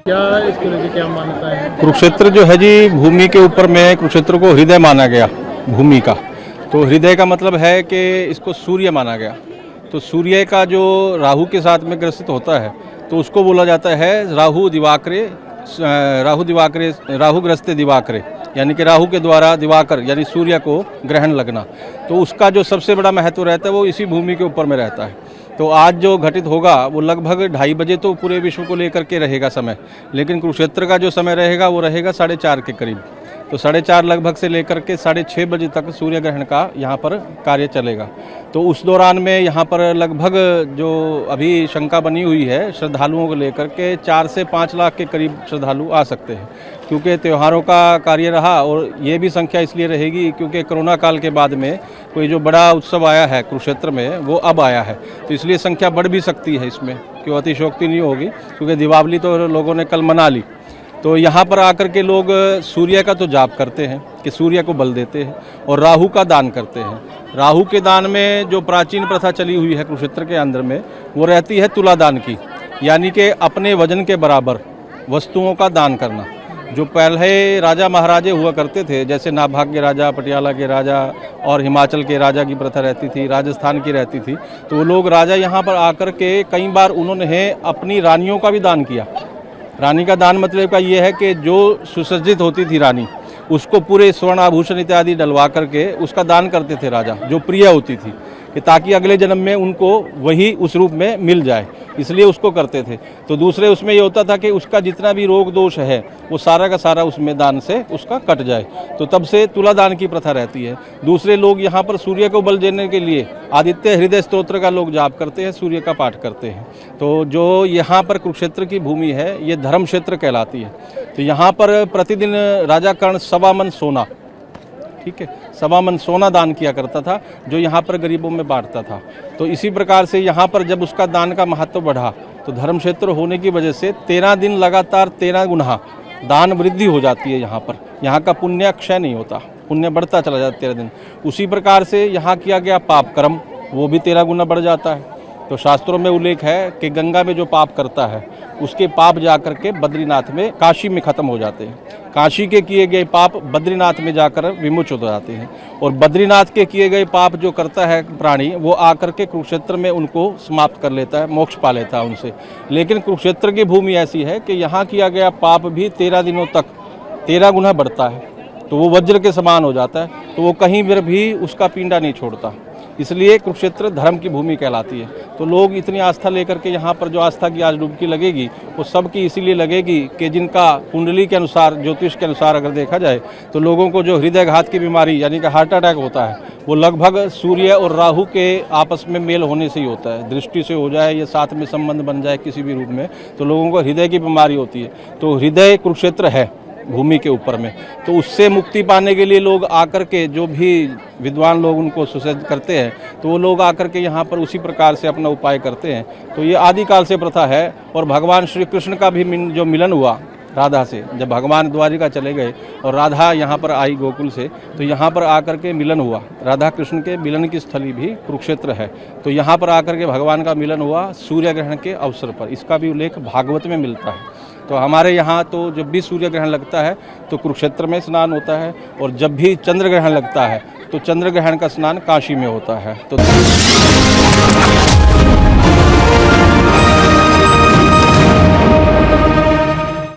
क्या इसको लेकर क्या मान्यता है? कुरुक्षेत्र जो है जी, भूमि के ऊपर में कुरुक्षेत्र को हृदय माना गया भूमि का। तो हृदय का मतलब है कि इसको सूर्य माना गया। तो सूर्य का जो राहु के साथ में ग्रसित होता है तो उसको बोला जाता है राहु दिवाकरे, राहु ग्रस्ते दिवाकरे, यानी कि राहु के द्वारा दिवाकर यानी सूर्य को ग्रहण लगना। तो उसका जो सबसे बड़ा महत्व रहता है वो इसी भूमि के ऊपर में रहता है। तो आज जो घटित होगा वो लगभग 2:30 बजे तो पूरे विश्व को लेकर के रहेगा समय, लेकिन कुरुक्षेत्र का जो समय रहेगा वो रहेगा 4:30 के करीब। तो 4:30 लगभग से लेकर के 6:30 बजे तक सूर्य ग्रहण का यहाँ पर कार्य चलेगा। तो उस दौरान में यहाँ पर लगभग जो अभी शंका बनी हुई है श्रद्धालुओं को लेकर के 4 से 5 लाख के करीब श्रद्धालु आ सकते हैं, क्योंकि त्योहारों का कार्य रहा। और ये भी संख्या इसलिए रहेगी क्योंकि कोरोना काल के बाद में कोई जो बड़ा उत्सव आया है कुरुक्षेत्र में वो अब आया है, तो इसलिए संख्या बढ़ भी सकती है इसमें, क्यों अतिशयोक्ति नहीं होगी, क्योंकि दिवाली तो लोगों ने कल मना ली। तो यहाँ पर आकर के लोग सूर्य का तो जाप करते हैं कि सूर्य को बल देते हैं, और राहु का दान करते हैं। राहु के दान में जो प्राचीन प्रथा चली हुई है कुरुक्षेत्र के अंदर में वो रहती है तुला दान की, यानी कि अपने वजन के बराबर वस्तुओं का दान करना। जो पहले राजा महाराजे हुआ करते थे, जैसे नाभाग के राजा, पटियाला के राजा और हिमाचल के राजा की प्रथा रहती थी, राजस्थान की रहती थी, तो वो लोग राजा यहाँ पर आकर के कई बार उन्होंने अपनी रानियों का भी दान किया। रानी का दान मतलब का ये है कि जो सुसज्जित होती थी रानी, उसको पूरे स्वर्ण आभूषण इत्यादि डलवा करके उसका दान करते थे राजा, जो प्रिय होती थी, कि ताकि अगले जन्म में उनको वही उस रूप में मिल जाए, इसलिए उसको करते थे। तो दूसरे उसमें ये होता था कि उसका जितना भी रोग दोष है वो सारा का सारा उसमें दान से उसका कट जाए। तो तब से तुला दान की प्रथा रहती है। दूसरे लोग यहाँ पर सूर्य को बल देने के लिए आदित्य हृदय स्तोत्र का लोग जाप करते हैं, सूर्य का पाठ करते हैं। तो जो यहाँ पर कुरुक्षेत्र की भूमि है ये धर्म क्षेत्र कहलाती है। तो यहाँ पर प्रतिदिन राजा कर्ण 1.25 मन सोना, ठीक है, 1.25 मन सोना दान किया करता था, जो यहाँ पर गरीबों में बांटता था। तो इसी प्रकार से यहाँ पर जब उसका दान का महत्व बढ़ा तो धर्म क्षेत्र होने की वजह से 13 दिन लगातार 13 गुना दान वृद्धि हो जाती है। यहाँ पर यहाँ का पुण्य क्षय नहीं होता, पुण्य बढ़ता चला जाता 13 दिन। उसी प्रकार से यहाँ किया गया पाप कर्म वो भी 13 गुना बढ़ जाता है। तो शास्त्रों में उल्लेख है कि गंगा में जो पाप करता है उसके पाप जाकर के बद्रीनाथ में, काशी में खत्म हो जाते हैं। काशी के किए गए पाप बद्रीनाथ में जाकर विमुक्त हो जाते हैं, और बद्रीनाथ के किए गए पाप जो करता है प्राणी वो आकर के कुरुक्षेत्र में उनको समाप्त कर लेता है, मोक्ष पा लेता है उनसे। लेकिन कुरुक्षेत्र की भूमि ऐसी है कि यहाँ किया गया पाप भी 13 दिनों तक 13 गुना बढ़ता है, तो वो वज्र के समान हो जाता है, तो वो कहीं पर भी उसका पिंडा नहीं छोड़ता। इसलिए कुरुक्षेत्र धर्म की भूमि कहलाती है। तो लोग इतनी आस्था लेकर के यहाँ पर जो आस्था की आज डुबकी लगेगी वो सबकी इसीलिए लगेगी कि जिनका कुंडली के अनुसार, ज्योतिष के अनुसार अगर देखा जाए तो लोगों को जो हृदयघात की बीमारी यानी कि हार्ट अटैक होता है वो लगभग सूर्य और राहु के आपस में मेल होने से ही होता है। दृष्टि से हो जाए या साथ में संबंध बन जाए किसी भी रूप में, तो लोगों को हृदय की बीमारी होती है। तो हृदय कुरुक्षेत्र है भूमि के ऊपर में, तो उससे मुक्ति पाने के लिए लोग आकर के, जो भी विद्वान लोग उनको सुसज्ज करते हैं, तो वो लोग आकर के यहाँ पर उसी प्रकार से अपना उपाय करते हैं। तो ये आदिकाल से प्रथा है। और भगवान श्री कृष्ण का भी जो मिलन हुआ राधा से, जब भगवान द्वारिका चले गए और राधा यहाँ पर आई गोकुल से, तो यहाँ पर आकर के मिलन हुआ। राधा कृष्ण के मिलन की स्थली भी कुरुक्षेत्र है। तो यहाँ पर आकर के भगवान का मिलन हुआ सूर्य ग्रहण के अवसर पर। इसका भी उल्लेख भागवत में मिलता है। तो हमारे यहाँ तो जब भी सूर्य ग्रहण लगता है तो कुरुक्षेत्र में स्नान होता है, और जब भी चंद्र ग्रहण लगता है तो चंद्र ग्रहण का स्नान काशी में होता है। तो